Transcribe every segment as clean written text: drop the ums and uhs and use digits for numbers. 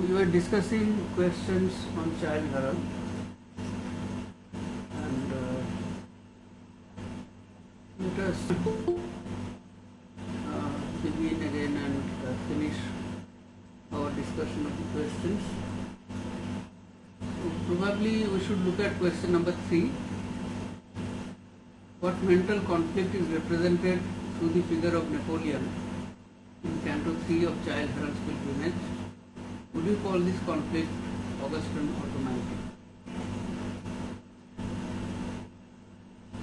We were discussing questions on Childe Harold, and let us begin again and finish our discussion of the questions. So probably we should look at question number 3. What mental conflict is represented through the figure of Napoleon in Canto 3 of Childe Harold's Pilgrimage? Would you call this conflict Augustan or romantic?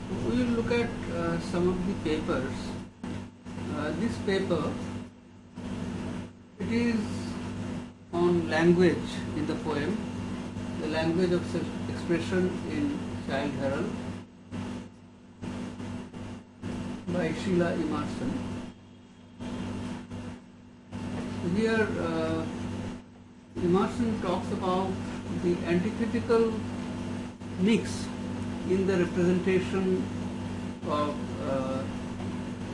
So we will look at some of the papers. This paper, it is on language in the poem, the language of self-expression in Childe Harold by Sheila Emerson. Here Emerson talks about the antithetical mix in the representation of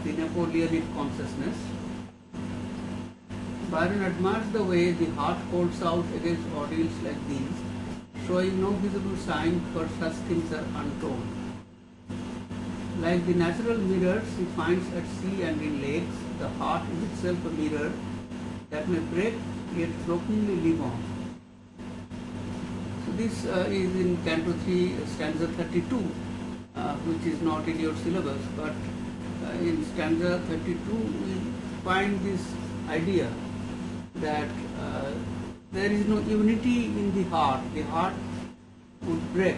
the Napoleonic consciousness. Byron admires the way the heart holds out against ordeals like these, showing no visible sign for such things are untold. Like the natural mirrors he finds at sea and in lakes, the heart is itself a mirror that may break yet brokenly live on. So this is in Canto 3, stanza 32, which is not in your syllabus, but in stanza 32 we find this idea that there is no unity in the heart would break.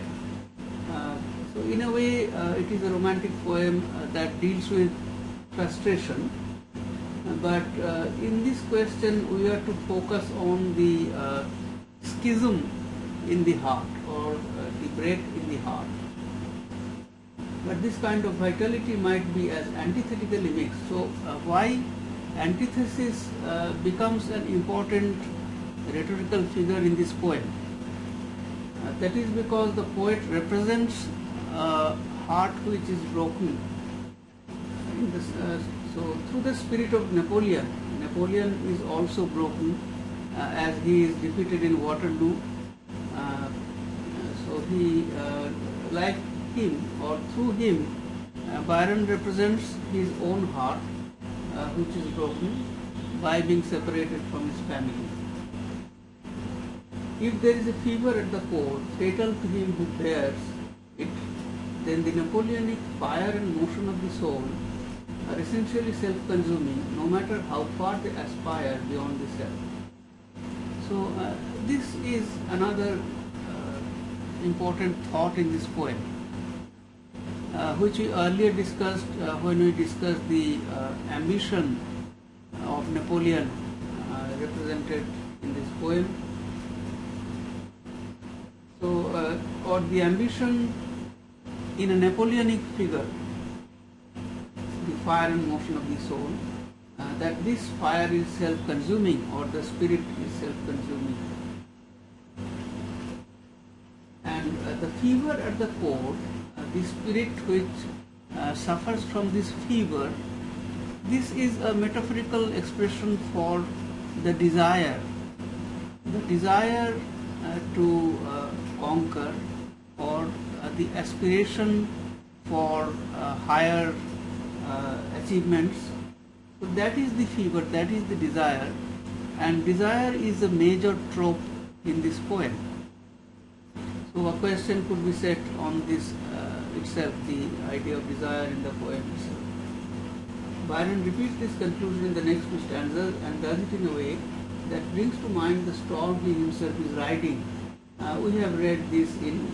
So in a way it is a romantic poem that deals with frustration. But in this question we are to focus on the schism in the heart, or the break in the heart. But this kind of vitality might be as antithetically mixed. So why antithesis becomes an important rhetorical figure in this poem? That is because the poet represents a heart which is broken. In this, so through the spirit of Napoleon, Napoleon is also broken as he is defeated in Waterloo. So he, like him, or through him, Byron represents his own heart which is broken by being separated from his family. If there is a fever at the court, fatal to him who bears it, then the Napoleonic fire and motion of the soul are essentially self-consuming, no matter how far they aspire beyond the self. So this is another important thought in this poem, which we earlier discussed when we discussed the ambition of Napoleon represented in this poem. So, or the ambition in a Napoleonic figure, the fire and motion of the soul, that this fire is self-consuming, or the spirit is self-consuming. And the fever at the core, the spirit which suffers from this fever, this is a metaphorical expression for the desire to conquer, or the aspiration for higher achievements. So that is the fever, that is the desire, and desire is a major trope in this poem. So a question could be set on this itself, the idea of desire in the poem itself. Byron repeats this conclusion in the next two stanzas and does it in a way that brings to mind the storm he himself is riding. We have read this in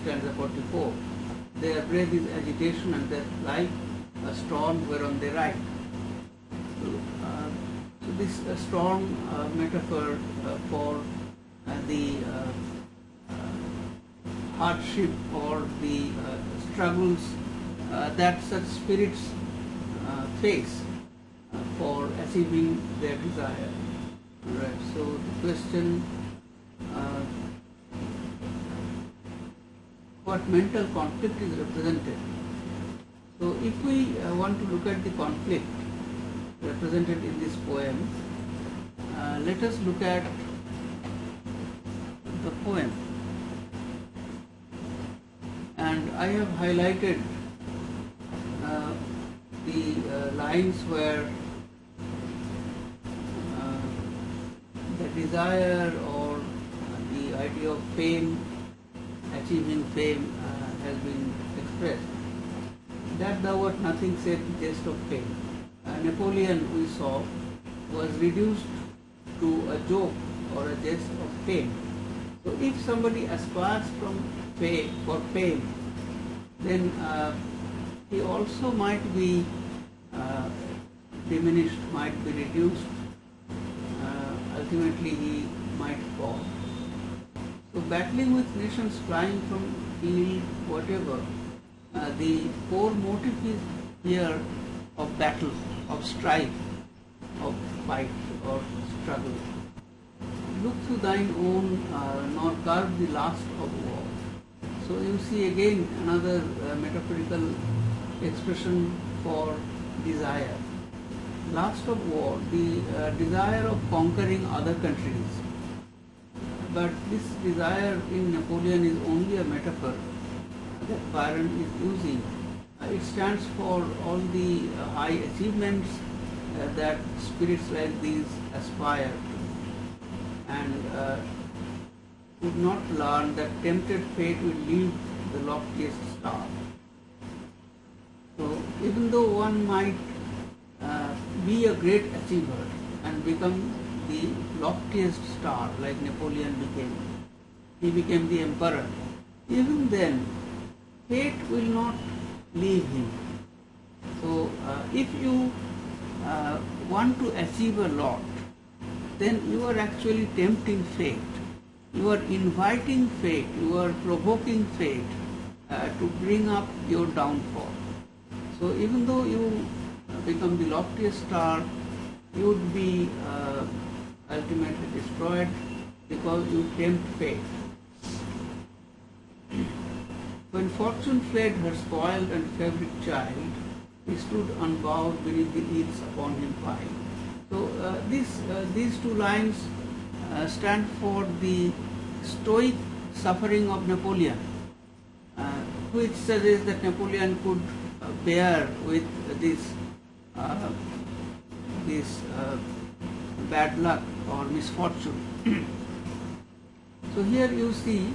stanza 44. Their breath is agitation, and that like a storm whereon they ride. So this storm metaphor for the hardship or the struggles that such spirits face for achieving their desire. Right. So the question, what mental conflict is represented? So if we want to look at the conflict represented in this poem, let us look at the poem. And I have highlighted the lines where the desire or the idea of fame, achieving fame, has been expressed. That thou art nothing save the jest of fame. Napoleon, we saw, was reduced to a joke or a jest of fame. So if somebody aspires for fame, then he also might be diminished, might be reduced. Ultimately, he might fall. So battling with nations flying from field, whatever, the core motive is here of battle, of strife, of fight or struggle. Look to thine own, nor curb the last of war. So you see again another metaphorical expression for desire. Last of war, the desire of conquering other countries. But this desire in Napoleon is only a metaphor that Byron is using. It stands for all the high achievements that spirits like these aspire to, and would not learn that tempted fate will leave the loftiest star. So even though one might be a great achiever and become the loftiest star like Napoleon became, he became the emperor, even then fate will not leave him. So if you want to achieve a lot, then you are actually tempting fate. You are inviting fate, you are provoking fate to bring up your downfall. So even though you become the loftiest star, you would be ultimately destroyed because you tempt fate. When fortune fled her spoiled and favorite child, he stood unbowed beneath the eaves upon him piled. So these two lines stand for the stoic suffering of Napoleon, which suggests that Napoleon could bear with this bad luck or misfortune. So here you see,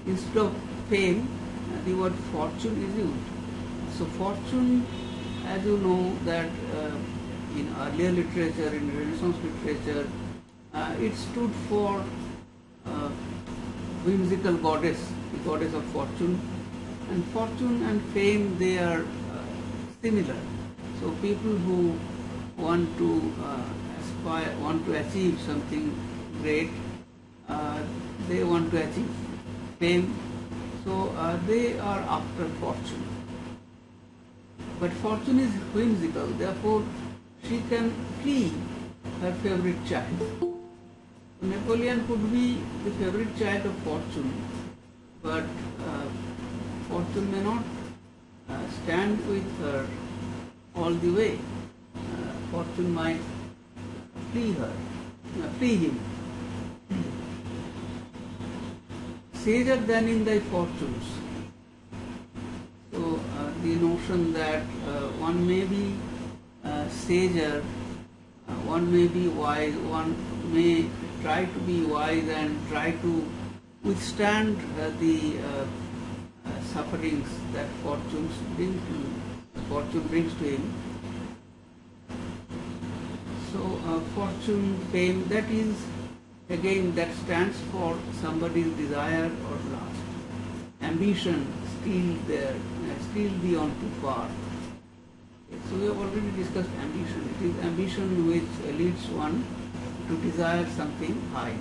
instead of fame, the word fortune is used. So fortune, as you know, that in earlier literature, in Renaissance literature, it stood for whimsical goddess, the goddess of fortune. And fortune and fame, they are similar. So people who want to aspire, want to achieve something great, they want to achieve fame. So they are after fortune. But fortune is whimsical, therefore she can flee her favorite child. Napoleon could be the favorite child of fortune, but fortune may not stand with her all the way. Fortune might flee him. Sager than in thy fortunes. So the notion that one may be sager, one may be wise, one may try to be wise and try to withstand the sufferings that fortune brings to him. So fortune, fame, that is again, that stands for somebody's desire or lust. Ambition, steal beyond too far. So we have already discussed ambition. It is ambition which leads one to desire something high.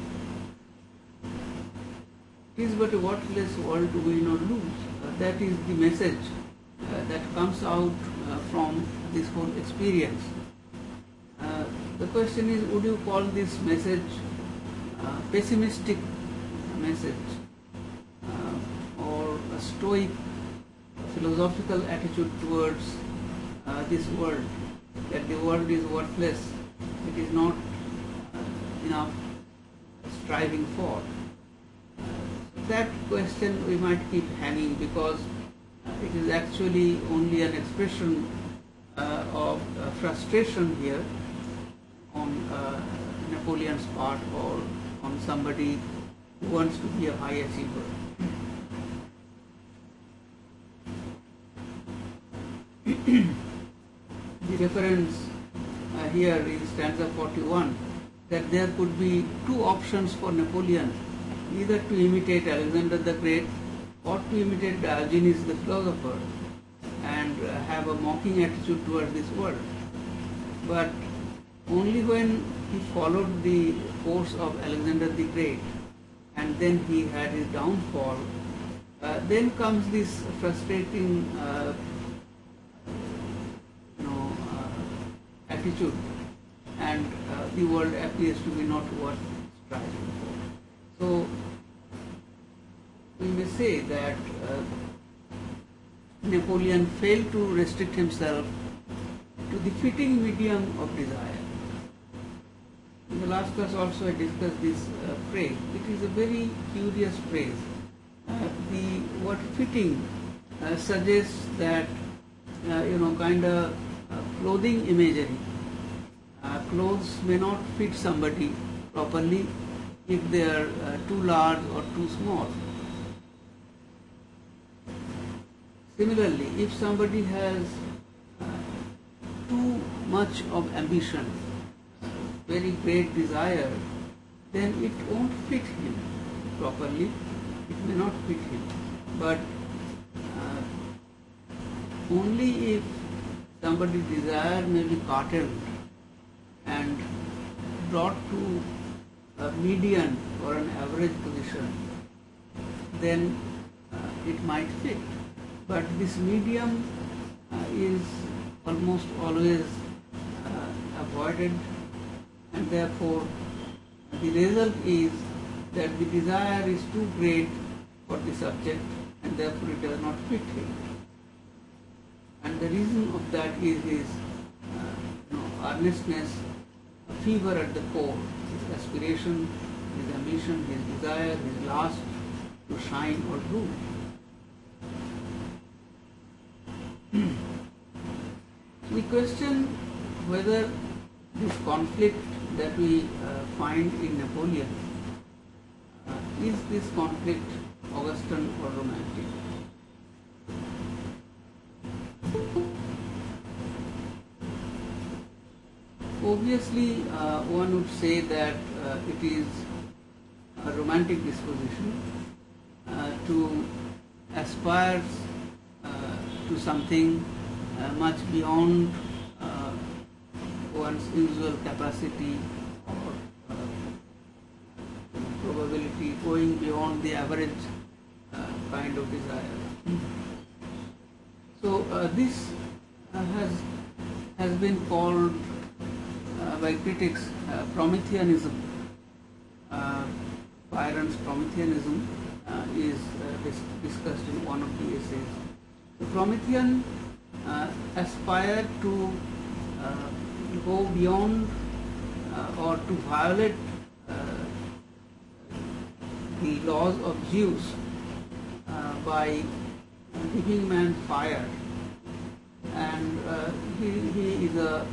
It is but a worthless world to win or lose. That is the message that comes out from this whole experience. The question is, would you call this message pessimistic message or a stoic philosophical attitude towards this world, that the world is worthless, it is not enough striving for. that question we might keep hanging, because it is actually only an expression of frustration here on Napoleon's part, or on somebody who wants to be a high achiever. The reference here in stanza 41, that there could be two options for Napoleon, either to imitate Alexander the Great or to imitate Diogenes the philosopher and have a mocking attitude towards this world. But only when he followed the course of Alexander the Great and then he had his downfall, then comes this frustrating attitude, and the world appears to be not worth striving for. So we may say that Napoleon failed to restrict himself to the fitting medium of desire. In the last class also I discussed this phrase. It is a very curious phrase. The word fitting suggests that kind of clothing imagery. Clothes may not fit somebody properly if they are too large or too small. Similarly, if somebody has too much of ambition, very great desire, then it won't fit him properly. It may not fit him. But only if somebody's desire may be curtailed and brought to a median or an average position, then it might fit. But this medium is almost always avoided, and therefore the result is that the desire is too great for the subject, and therefore it does not fit him. And the reason of that is his earnestness, a fever at the core, his aspiration, his ambition, his desire, his lust to shine or rule. We question whether this conflict that we find in Napoleon, is this conflict Augustan or romantic? Obviously, one would say that it is a romantic disposition to aspire to something much beyond one's usual capacity or probability, going beyond the average kind of desire. So this has been called by critics Prometheanism. Byron's Prometheanism is discussed in one of the essays. The Promethean aspired to go beyond or to violate the laws of Zeus by giving man fire, and he is a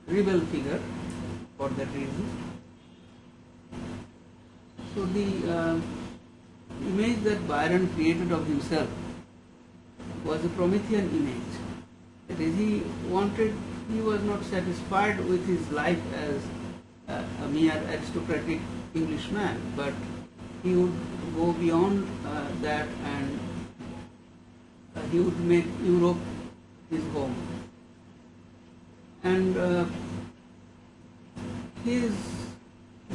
rebel figure for that reason. So the image that Byron created of himself was a Promethean image. That is, he was not satisfied with his life as a mere aristocratic Englishman, but he would go beyond that, and he would make Europe his home. And his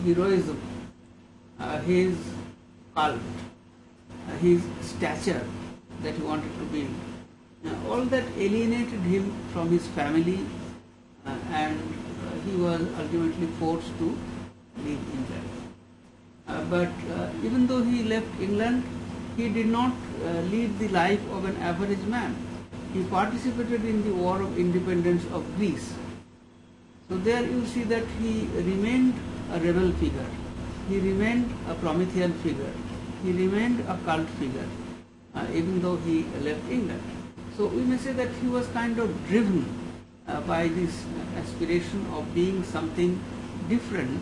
heroism, his cult, his stature that he wanted to build, all that alienated him from his family, and he was ultimately forced to leave England. But even though he left England, he did not lead the life of an average man. He participated in the War of Independence of Greece. So there you see that he remained a rebel figure. he remained a Promethean figure. He remained a cult figure, even though he left England. So we may say that he was kind of driven by this aspiration of being something different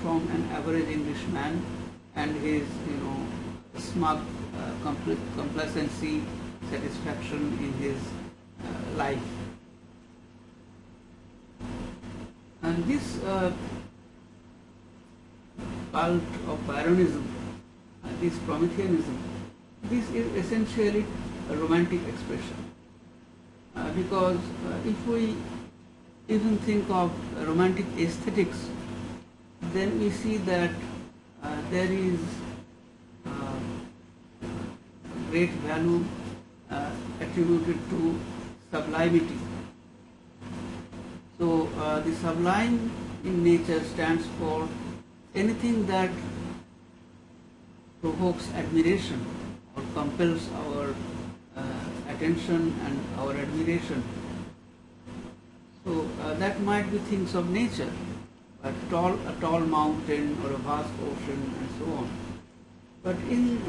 from an average Englishman and his, smug complacency, satisfaction in his life. And this cult of Byronism, this Prometheanism, this is essentially a romantic expression. Because if we even think of romantic aesthetics, then we see that there is great value attributed to sublimity. So the sublime in nature stands for anything that provokes admiration or compels our attention and our admiration. So that might be things of nature, a tall mountain or a vast ocean and so on. But in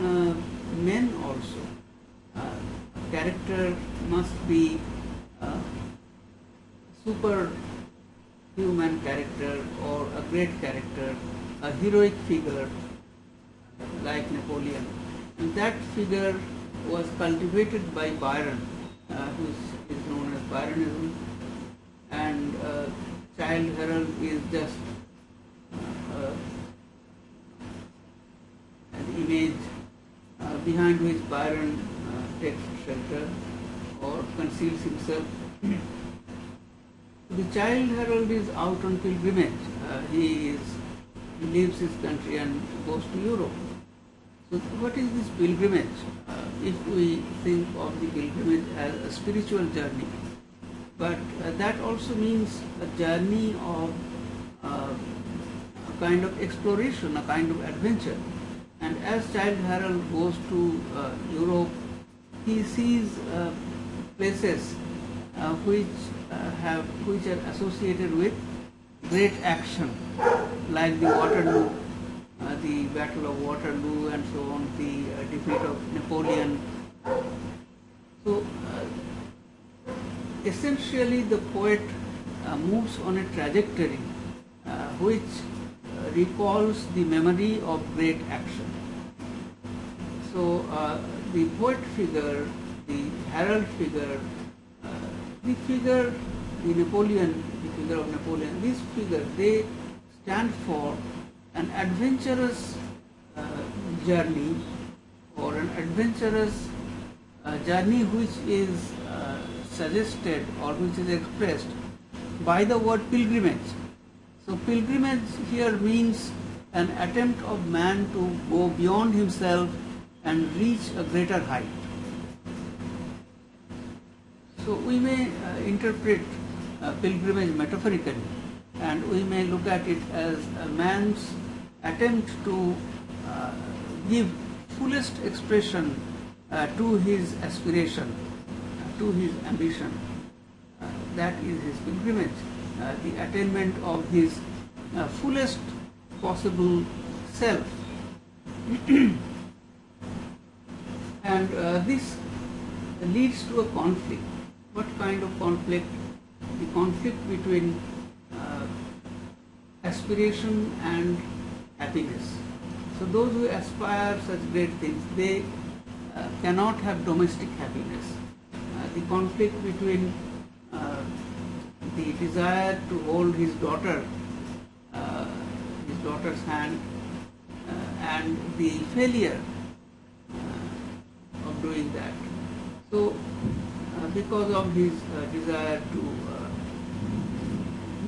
men also, character must be superhuman character or a great character, a heroic figure like Napoleon. And that figure was cultivated by Byron, who is known as Byronism, and Childe Harold is just an image behind which Byron takes shelter or conceals himself. The Childe Harold is out on pilgrimage. He leaves his country and goes to Europe. So what is this pilgrimage? If we think of the pilgrimage as a spiritual journey, but that also means a journey of a kind of exploration, a kind of adventure. And as Childe Harold goes to Europe, he sees places which are associated with great action, like the Waterloo, the Battle of Waterloo, and so on, the defeat of Napoleon. So essentially, the poet moves on a trajectory which recalls the memory of great action. So the poet figure, the herald figure, the figure of Napoleon, these figures, they stand for an adventurous journey, or an adventurous journey which is suggested or which is expressed by the word pilgrimage. So pilgrimage here means an attempt of man to go beyond himself and reach a greater height. So we may interpret pilgrimage metaphorically, and we may look at it as a man's attempt to give fullest expression to his aspiration, to his ambition. That is his pilgrimage, the attainment of his fullest possible self. And this leads to a conflict. What kind of conflict? The conflict between aspiration and happiness. So those who aspire such great things, they cannot have domestic happiness. The conflict between the desire to hold his daughter's hand, and the failure of doing that. So because of his desire to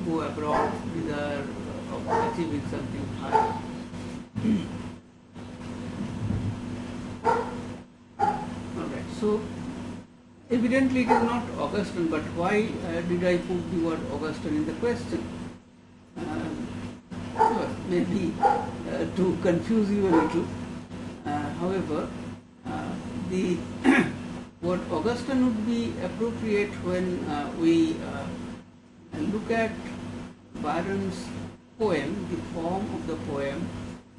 go abroad, desire of achieving something higher. Alright, so evidently it is not Augustine, but why did I put the word Augustine in the question? Maybe to confuse you a little. However, the word Augustine would be appropriate when we look at Byron's poem, the form of the poem,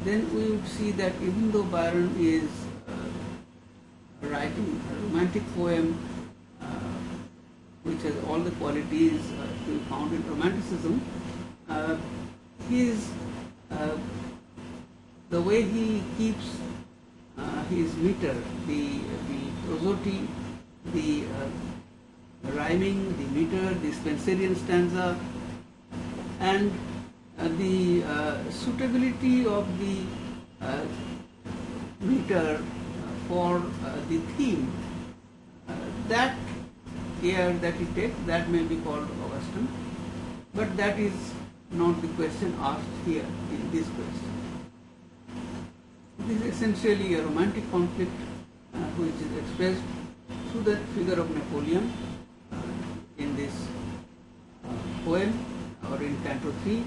then we would see that even though Byron is writing a romantic poem which has all the qualities to be found in Romanticism, his the way he keeps his meter, the prosody, the rhyming, the meter, the Spenserian stanza, and the suitability of the meter for the theme, that care that he takes, that may be called Augustan, but that is not the question asked here in this question. This is essentially a romantic conflict which is expressed through the figure of Napoleon in this poem or in Canto 3,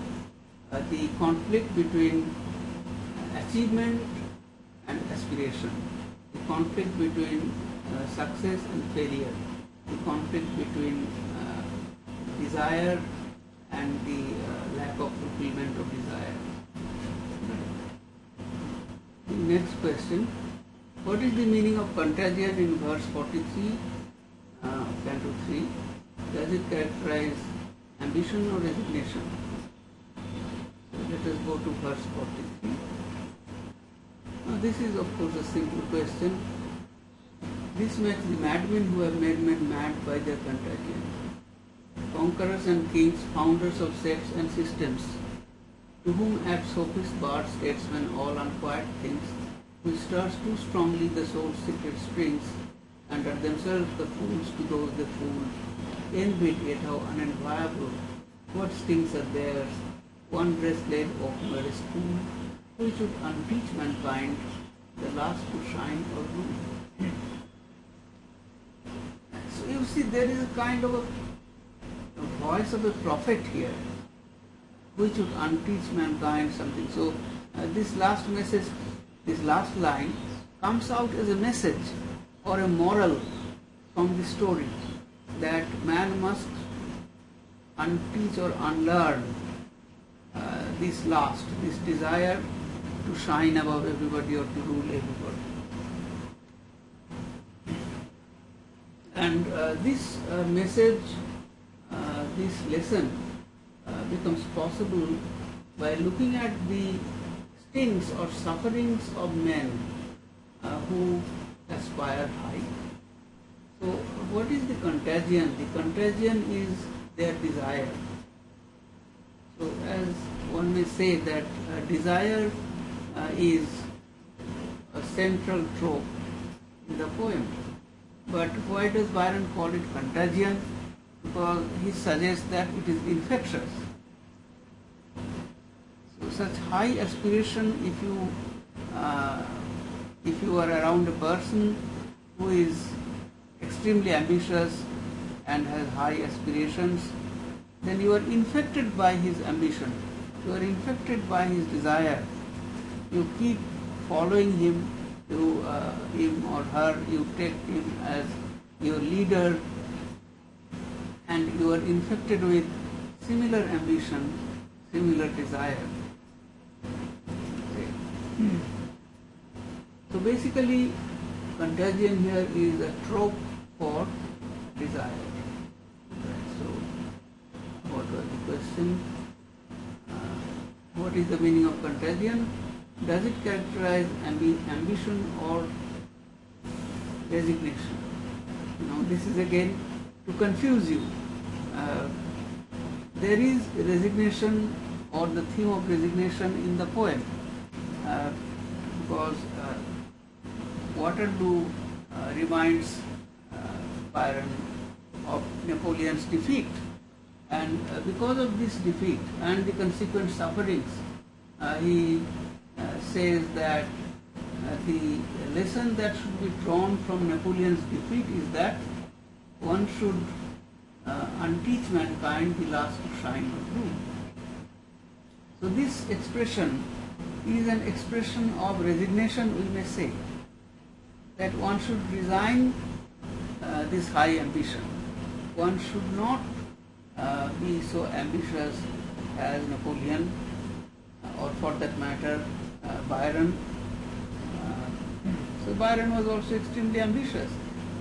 the conflict between achievement and aspiration, the conflict between success and failure, the conflict between desire and the lack of fulfillment of desire. The next question, what is the meaning of contagion in verse 43, Canto 3? Does it characterize ambition or resignation? So let us go to verse 43. Now this is of course a simple question. This makes the madmen who have made men mad by their contagion. Conquerors and kings, founders of sects and systems, to whom act sophists, bards, statesmen, all unquiet things, who stirs too strongly the soul's secret springs, and are themselves the fools to those they fool. Envied yet how unenviable, what stings are theirs, one dress laid open where a spoon, who should unteach mankind, the last to shine or rule. So you see, there is a kind of a voice of a prophet here, which would unteach mankind something. So this last message, this last line comes out as a message or a moral from the story that man must unteach or unlearn this desire to shine above everybody or to rule everybody. And this message, this lesson becomes possible by looking at the stings or sufferings of men who aspire high. So what is the contagion? The contagion is their desire. So as one may say that desire is a central trope in the poem. But why does Byron call it contagion? Because he suggests that it is infectious. So such high aspiration, if you are around a person who is extremely ambitious and has high aspirations, then you are infected by his ambition. You are infected by his desire. You keep following him, him or her, you take him as your leader, and you are infected with similar ambition, similar desire. Okay. So basically, contagion here is a trope for desire. Right. So, what was the question? What is the meaning of contagion? Does it characterize ambition or resignation? Now, this is again to confuse you. There is resignation or the theme of resignation in the poem because Waterloo reminds Byron of Napoleon's defeat, and because of this defeat and the consequent sufferings, he says that the lesson that should be drawn from Napoleon's defeat is that one should unteach mankind the last to shine or rule. So this expression is an expression of resignation, we may say, that one should resign this high ambition. One should not be so ambitious as Napoleon, or for that matter, Byron. So Byron was also extremely ambitious.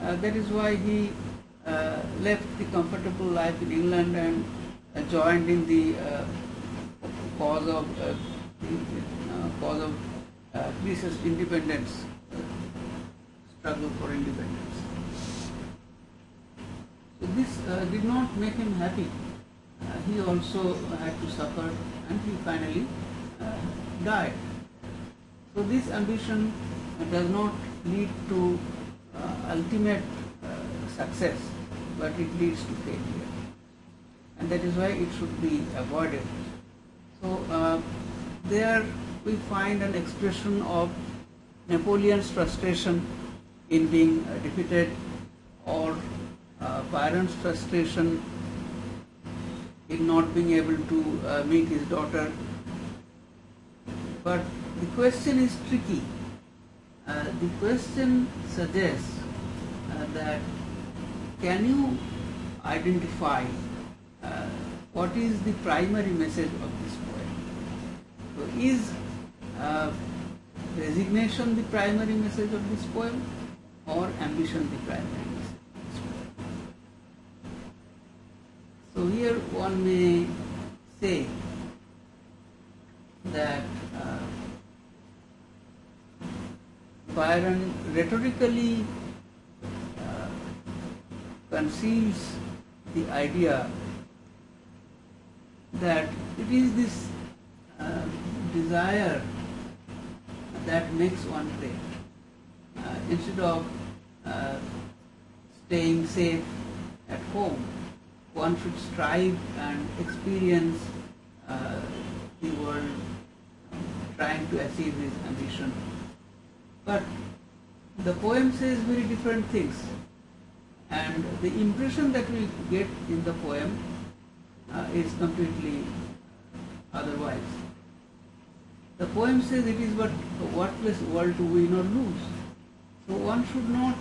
That is why he left the comfortable life in England and joined in the cause of Greece's independence, struggle for independence. So this did not make him happy. He also had to suffer, and he finally died. So this ambition does not lead to ultimate success, but it leads to failure, and that is why it should be avoided. So there we find an expression of Napoleon's frustration in being defeated, or Byron's frustration in not being able to meet his daughter. But the question is tricky. The question suggests that can you identify what is the primary message of this poem? So is resignation the primary message of this poem, or ambition the primary message of this poem? So here one may say that Byron rhetorically conceals the idea that it is this desire that makes one great. Instead of staying safe at home, one should strive and experience the world, trying to achieve his ambition. But the poem says very different things, and the impression that we get in the poem is completely otherwise. The poem says it is but a worthless world to win or lose. So one should not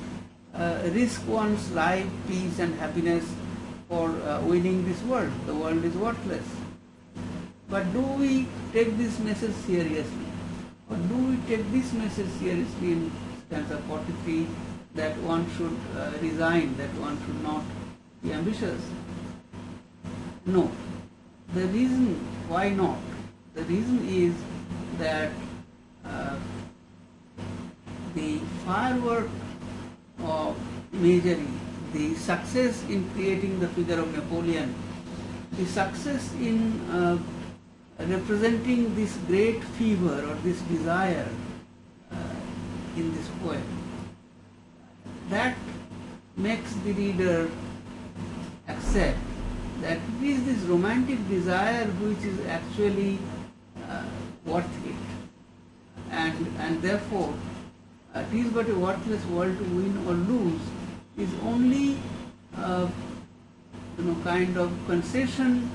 risk one's life, peace and happiness for winning this world. The world is worthless. But do we take this message seriously? Or do we take this message seriously in stanza 43, that one should resign, that one should not be ambitious? No. The reason why not? The reason is that the firework of imagery, the success in creating the figure of Napoleon, the success in representing this great fever or this desire in this poem, that makes the reader accept that it is this romantic desire which is actually worth it, and therefore it is but a worthless world to win or lose is only kind of concession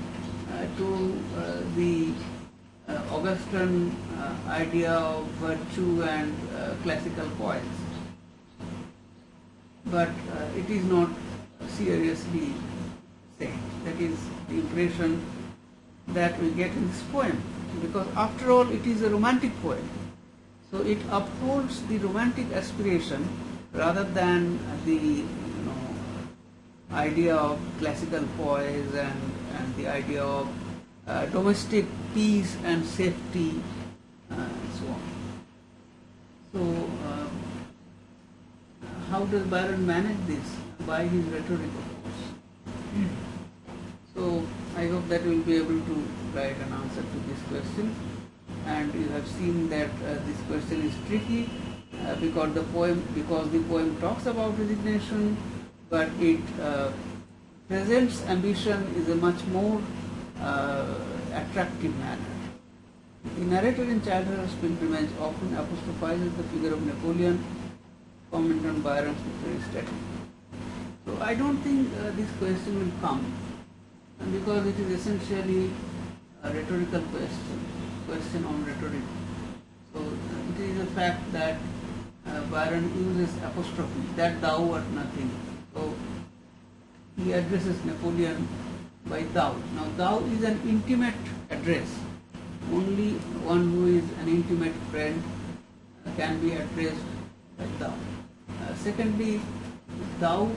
to the Augustan idea of virtue and classical poets. But it is not seriously said. That is the impression that we get in this poem, because after all it is a romantic poem. So it upholds the romantic aspiration rather than the idea of classical poise and the idea of domestic peace and safety and so on. So how does Byron manage this? By his rhetoric, of course. So I hope that we will be able to write an answer to this question. And you have seen that this question is tricky because the poem talks about resignation, but it presents ambition in a much more attractive manner. The narrator in Childe's Pilgrimage often apostrophizes the figure of Napoleon, comment on Byron's literary stature. So I don't think this question will come, because it is essentially a rhetorical question on rhetoric. So it is a fact that Byron uses apostrophe, that thou art nothing. So he addresses Napoleon by thou. Now thou is an intimate address. only one who is an intimate friend can be addressed like thou. Secondly, thou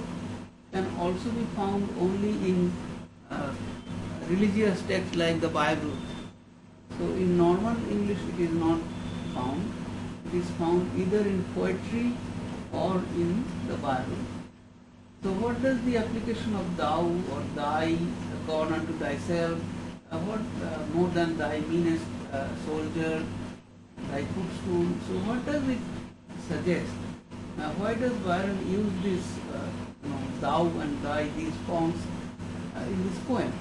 can also be found only in religious texts like the Bible. So in normal English it is not found. It is found either in poetry or in the Bible. So what does the application of thou or thy, gone unto thyself, what more than thy meanest soldier, thy footstool, so what does it suggest? Why does Byron use this thou and thy, these forms in this poem?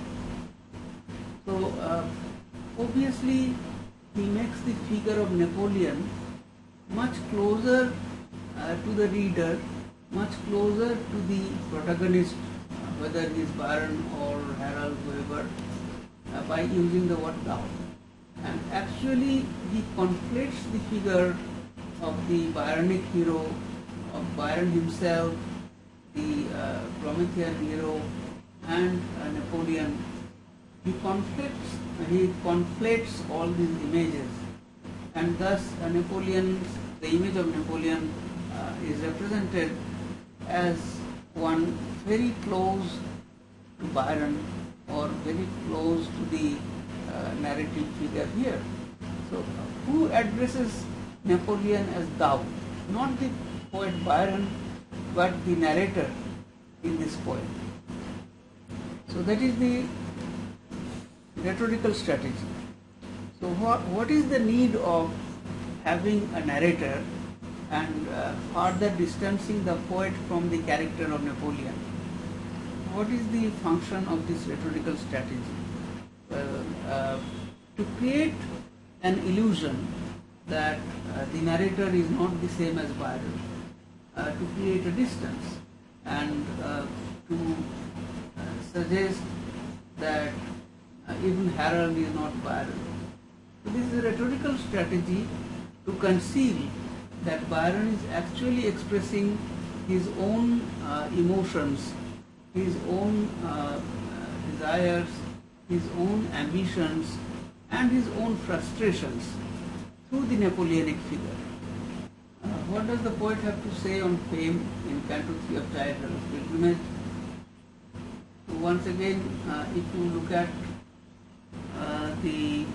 So obviously he makes the figure of Napoleon much closer to the reader, much closer to the protagonist, whether he is Byron or Harold, whoever, by using the word thou. And actually he conflates the figure of the Byronic hero, of Byron himself, the Promethean hero, and Napoleon. He conflates all these images, and thus the image of Napoleon is represented as one very close to Byron or very close to the narrative figure here. So who addresses Napoleon as thou? Not the poet Byron, but the narrator in this poem. So that is the rhetorical strategy. So what is the need of having a narrator and further distancing the poet from the character of Napoleon? What is the function of this rhetorical strategy? To create an illusion that the narrator is not the same as Byron, to create a distance and to suggest that even Harold is not Byron. So this is a rhetorical strategy to conceal that Byron is actually expressing his own emotions, his own desires, his own ambitions, and his own frustrations through the Napoleonic figure. What does the poet have to say on fame in Canto 3 of Childe Pilgrimage? So once again, if you look at the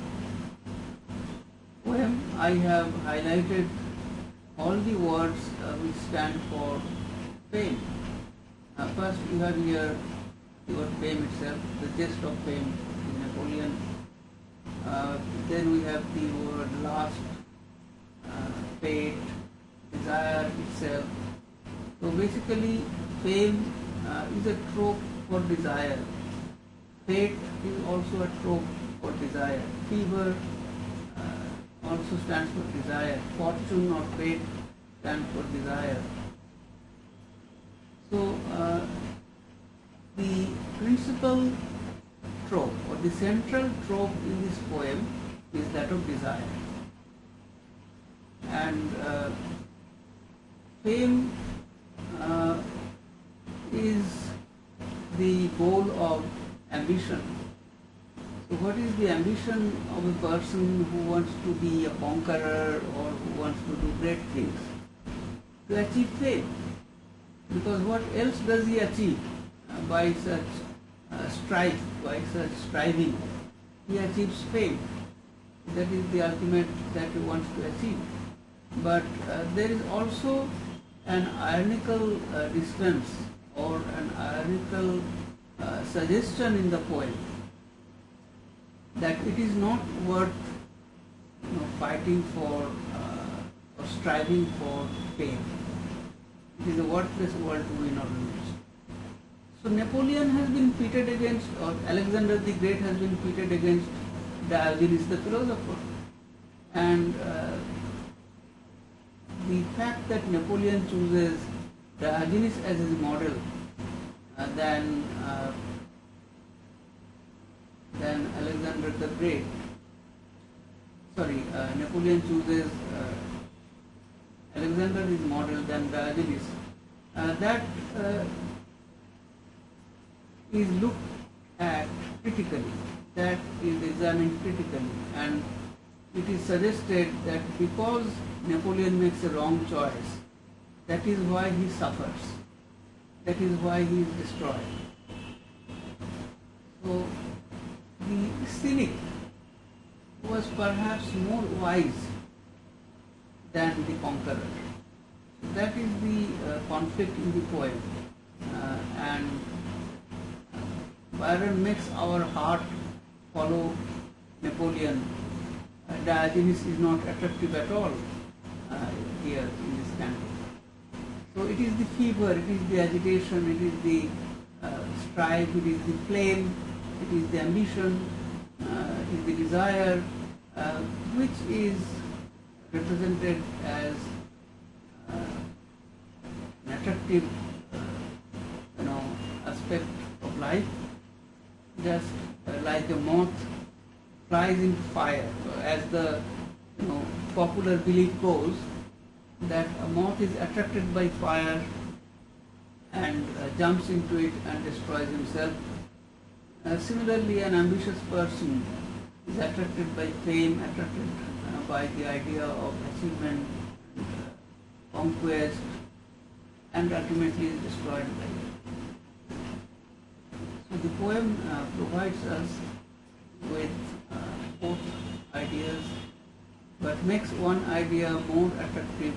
poem, I have highlighted all the words which stand for fame. First you have here the word fame itself, the gist of fame in Napoleon. Then we have the word last, fate, desire itself. So basically fame is a trope for desire. Fate is also a trope for desire. Fever also stands for desire. Fortune or fate stands for desire. So the principal trope or the central trope in this poem is that of desire. And fame is the goal of ambition. So what is the ambition of a person who wants to be a conqueror or who wants to do great things? To achieve fame. Because what else does he achieve by such strife, by such striving? He achieves fame. That is the ultimate that he wants to achieve. But there is also an ironical distance or an ironical suggestion in the poem that it is not worth fighting for or striving for fame. It is a worthless world to win or lose. So Napoleon has been pitted against, or Alexander the Great has been pitted against Diogenes the philosopher. And the fact that Napoleon chooses Diogenes as his model than Alexander the Great, Napoleon chooses Alexander is model than Diogenes, that is looked at critically, that is examined critically, and it is suggested that because Napoleon makes a wrong choice, that is why he suffers, that is why he is destroyed. So the cynic was perhaps more wise than the conqueror. That is the conflict in the poem, and Byron makes our heart follow Napoleon. Diogenes is not attractive at all here in this canto. So it is the fever, it is the agitation, it is the strife, it is the flame, it is the ambition, it is the desire, which is represented as an attractive, aspect of life, just like a moth flies into fire. So as the popular belief goes, that a moth is attracted by fire and jumps into it and destroys himself. Similarly, an ambitious person is attracted by fame, attracted by the idea of achievement, conquest, and ultimately is destroyed by it. So the poem provides us with both ideas, but makes one idea more attractive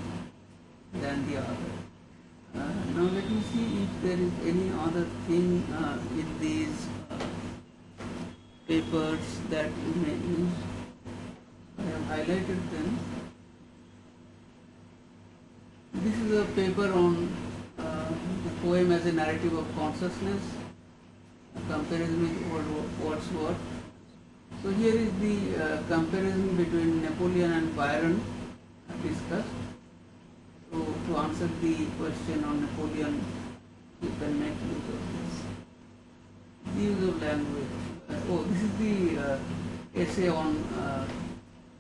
than the other. Now let me see if there is any other thing in these papers that you may use. I have highlighted them. This is a paper on the poem as a narrative of consciousness, a comparison with Wordsworth. So here is the comparison between Napoleon and Byron discussed. So to answer the question on Napoleon, you can make use of this. The use of language. This is the essay on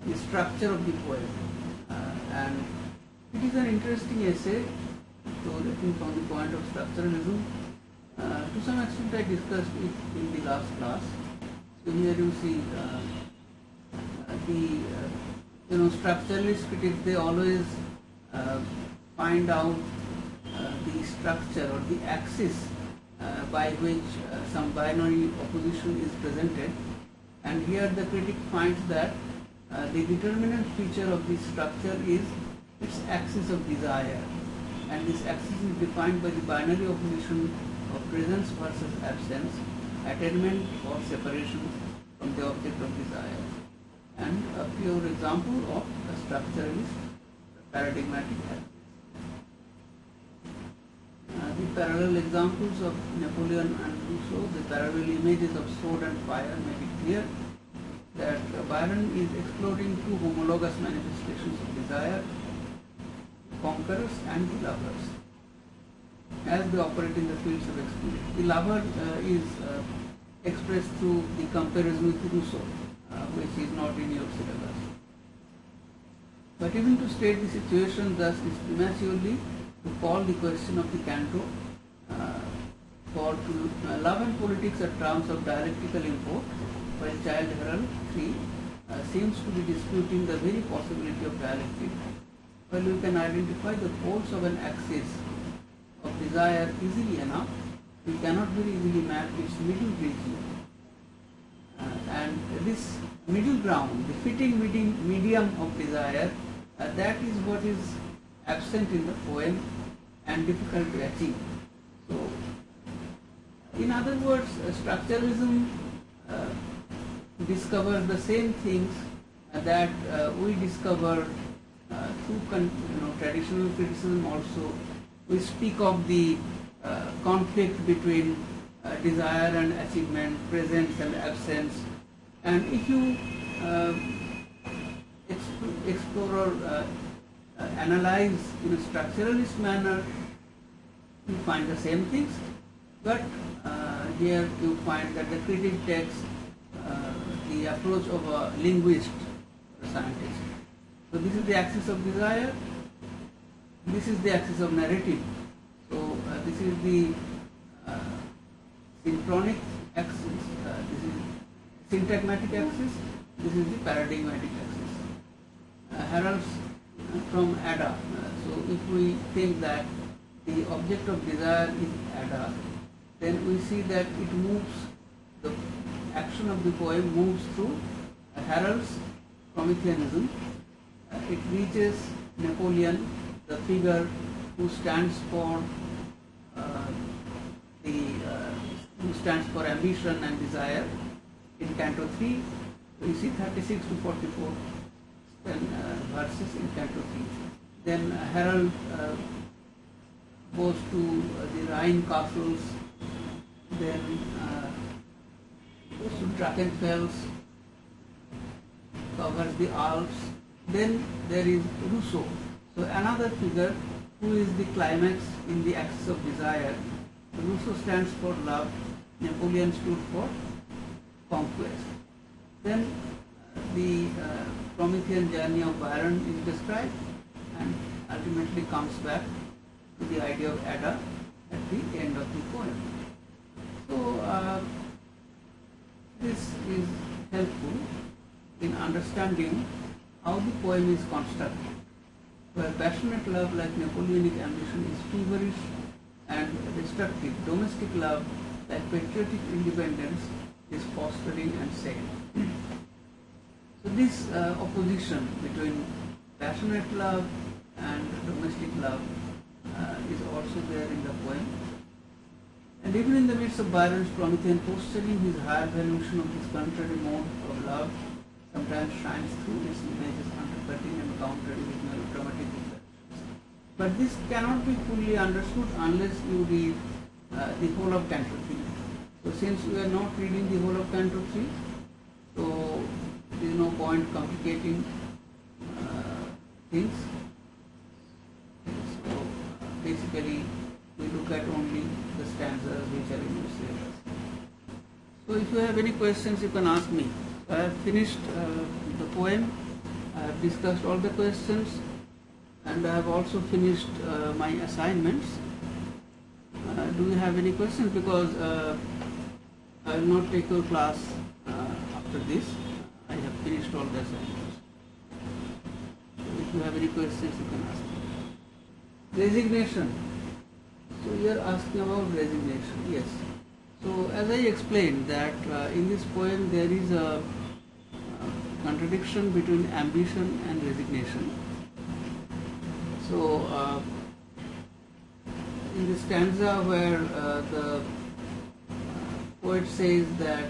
the structure of the poem, and it is an interesting essay. So I think from the point of structuralism, to some extent I discussed it in the last class. So here you see the structuralist critics, they always find out the structure or the axis by which some binary opposition is presented, and here the critic finds that the determinant feature of this structure is its axis of desire, and this axis is defined by the binary opposition of presence versus absence, attainment or separation from the object of desire, and a pure example of a structuralist paradigmatic axis. The parallel examples of Napoleon and Rousseau, the parallel images of sword and fire make it clear that Byron is exploring two homologous manifestations of desire, conquerors and the lovers, as they operate in the fields of experience. The lover is expressed through the comparison with Rousseau, which is not in your syllabus. But even to state the situation thus is prematurely to call the question of the canto, for love and politics are terms of dialectical import, while Childe Herald 3 seems to be disputing the very possibility of dialectic. While we can identify the poles of an axis of desire easily enough, we cannot very easily map its middle region. And this middle ground, the fitting medium of desire, that is what is absent in the poem and difficult to achieve. So, in other words, structuralism discovers the same things that we discover through traditional criticism also. We speak of the conflict between desire and achievement, presence and absence, and if you explore or analyze in a structuralist manner, you find the same things, but here you find that the critic takes the approach of a linguist or a scientist. So this is the axis of desire, this is the axis of narrative. So this is the synchronic axis, this is syntagmatic axis, this is the paradigmatic axis. heralds from Ada. So if we think that the object of desire is Ada, then we see that it moves, the action of the poem moves through heralds Prometheanism. It reaches Napoleon, the figure who stands for who stands for ambition and desire in Canto 3. We see 36 to 44 verses in Canto 3. Then Harold goes to the Rhine castles, then goes to Drachenfels, covers the Alps. Then there is Rousseau, so another figure who is the climax in the axis of desire. Rousseau stands for love, Napoleon stood for conquest. Then the Promethean journey of Byron is described and ultimately comes back to the idea of Ada at the end of the poem. So this is helpful in understanding how the poem is constructed, where passionate love like Napoleonic ambition is feverish and destructive. Domestic love like patriotic independence is fostering and sane. So this opposition between passionate love and domestic love is also there in the poem. And even in the midst of Byron's Promethean posturing, his higher valuation of this contrary mode of love sometimes shines through its images, undercutting and countering with melodramatic reflections. But this cannot be fully understood unless you read the whole of Canto 3. So since we are not reading the whole of Canto 3, so there is no point complicating things. So basically we look at only the stanzas which are in your syllabus. So if you have any questions, you can ask me. I have finished the poem, I have discussed all the questions, and I have also finished my assignments. Do you have any questions? Because I will not take your class after this. I have finished all the assignments. So if you have any questions, you can ask me. Resignation. So you are asking about resignation. Yes. So as I explained that in this poem there is a contradiction between ambition and resignation. So in the stanza where the poet says that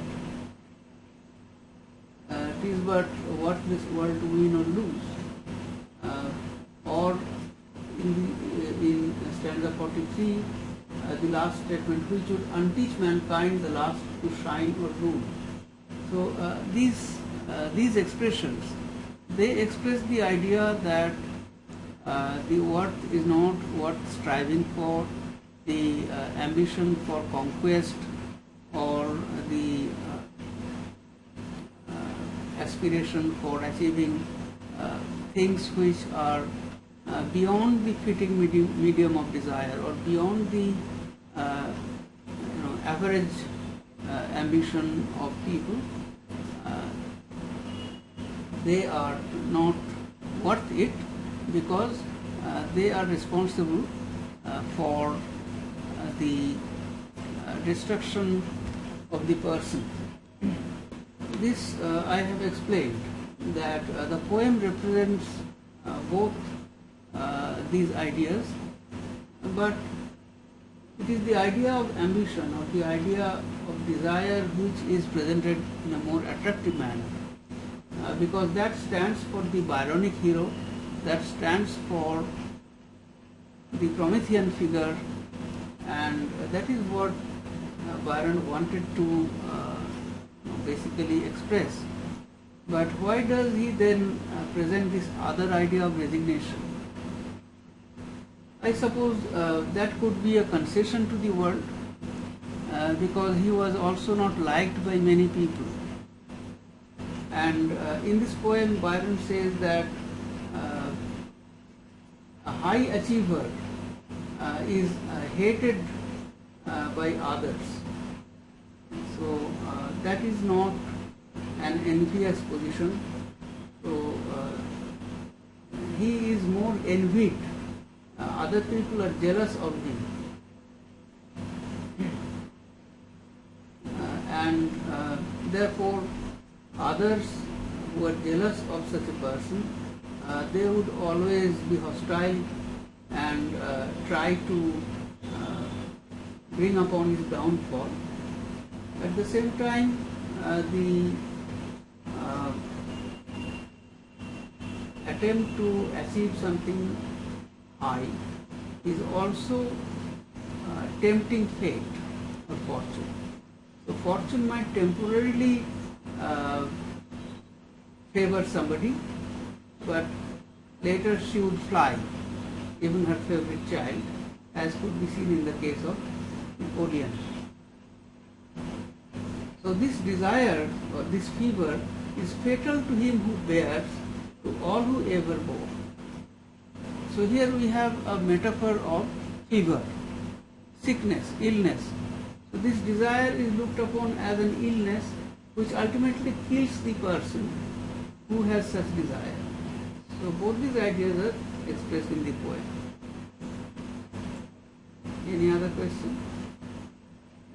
it is but what this world to win or lose, or in stanza 43, the last statement, which would unteach mankind the last to shine or rule. So these expressions, they express the idea that the worth is not worth striving for, the ambition for conquest or the aspiration for achieving things which are beyond the fitting medium of desire or beyond the average ambition of people. They are not worth it because they are responsible for the destruction of the person. This I have explained that the poem represents both these ideas, but it is the idea of ambition or the idea of desire which is presented in a more attractive manner, because that stands for the Byronic hero, that stands for the Promethean figure, and that is what Byron wanted to basically express. But why does he then present this other idea of resignation? I suppose that could be a concession to the world, because he was also not liked by many people. And in this poem, Byron says that a high achiever is hated by others. So that is not an envious position. So envied. Other people are jealous of him. And therefore others who are jealous of such a person, they would always be hostile and try to bring upon his downfall. At the same time, the attempt to achieve something high is also tempting fate or fortune. So fortune might temporarily favor somebody, but later she would fly, even her favorite child, as could be seen in the case of Napoleon. So this desire or this fever is fatal to him who bears, to all who ever bore. So here we have a metaphor of fever, sickness, illness. So this desire is looked upon as an illness which ultimately kills the person who has such desire. So both these ideas are expressed in the poem. Any other question?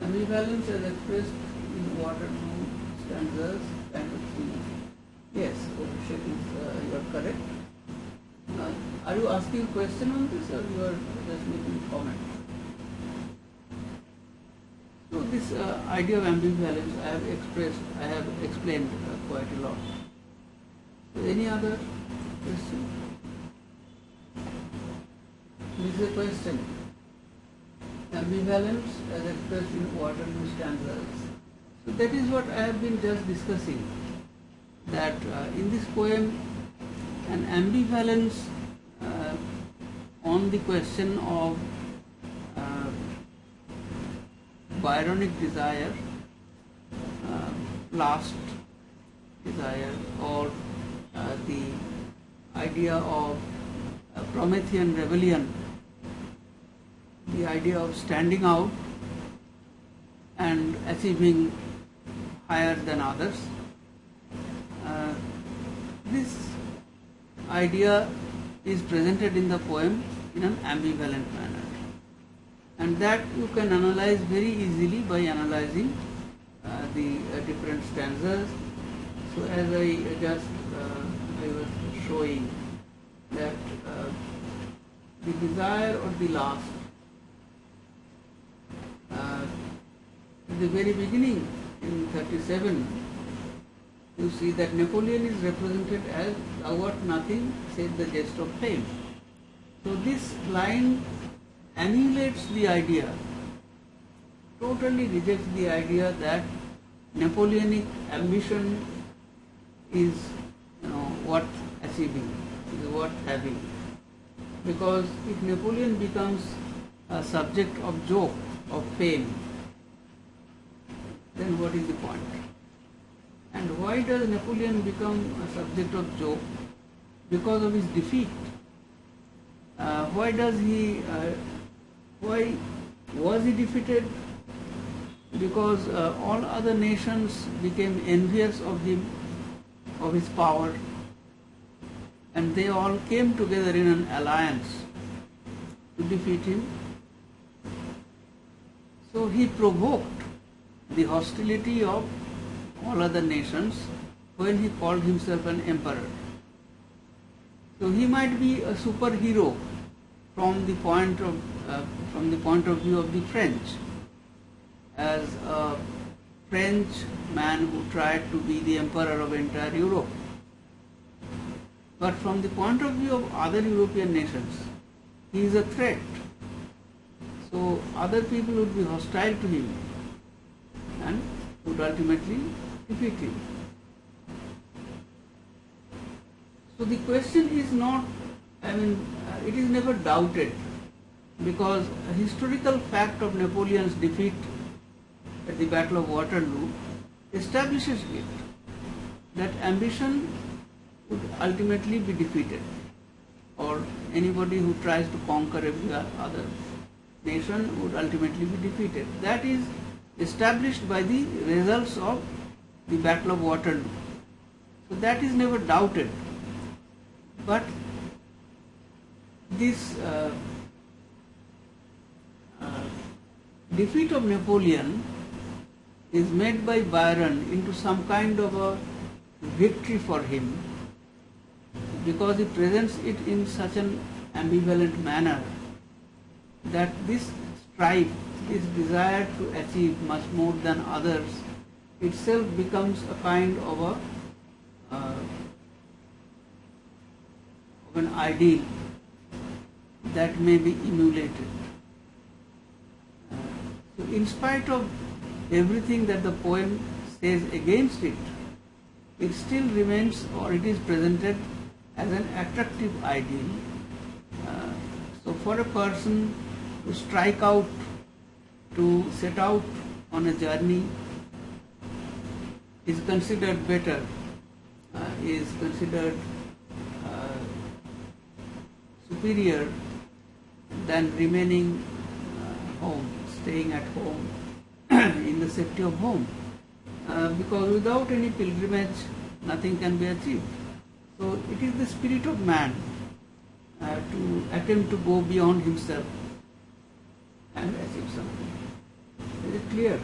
Ambivalence as expressed in Waterloo stanzas and 3. Yes, Abhishek, you are correct. Are you asking a question on this, or you are just making a comment? So this idea of ambivalence I have explained quite a lot. So any other question? This is a question. Ambivalence as expressed in Waterloo stanzas. So that is what I have been just discussing. That in this poem, an ambivalence on the question of Byronic desire, last desire, or the idea of Promethean rebellion, the idea of standing out and achieving higher than others. This idea is presented in the poem in an ambivalent manner, and that you can analyze very easily by analyzing the different stanzas. So as I just I was showing that the desire or the last, at the very beginning in 37, you see that Napoleon is represented as "thou art nothing save the jest of fame." So this line annihilates the idea, totally rejects the idea that Napoleonic ambition is worth achieving, is worth having. Because if Napoleon becomes a subject of joke, of fame, then what is the point? And why does Napoleon become a subject of joke? Because of his defeat. Why was he defeated? Because all other nations became envious of him, of his power, and they all came together in an alliance to defeat him. So he provoked the hostility of all other nations when he called himself an emperor. So he might be a superhero from the point of view of the French, as a French man who tried to be the emperor of entire Europe. But from the point of view of other European nations, he is a threat. So other people would be hostile to him and would ultimately defeat him. So the question is not, it is never doubted, because a historical fact of Napoleon's defeat at the Battle of Waterloo establishes it, that ambition would ultimately be defeated, or anybody who tries to conquer every other nation would ultimately be defeated. That is established by the results of the Battle of Waterloo. So that is never doubted. But this defeat of Napoleon is made by Byron into some kind of a victory for him, because he presents it in such an ambivalent manner that this strife, this desire to achieve much more than others, itself becomes a kind of an ideal that may be emulated. So in spite of everything that the poem says against it, it still remains, or it is presented as an attractive ideal. So for a person to strike out, to set out on a journey, is considered better, is considered superior than remaining home, staying at home in the safety of home, because without any pilgrimage nothing can be achieved. So it is the spirit of man to attempt to go beyond himself and achieve something. Is it clear?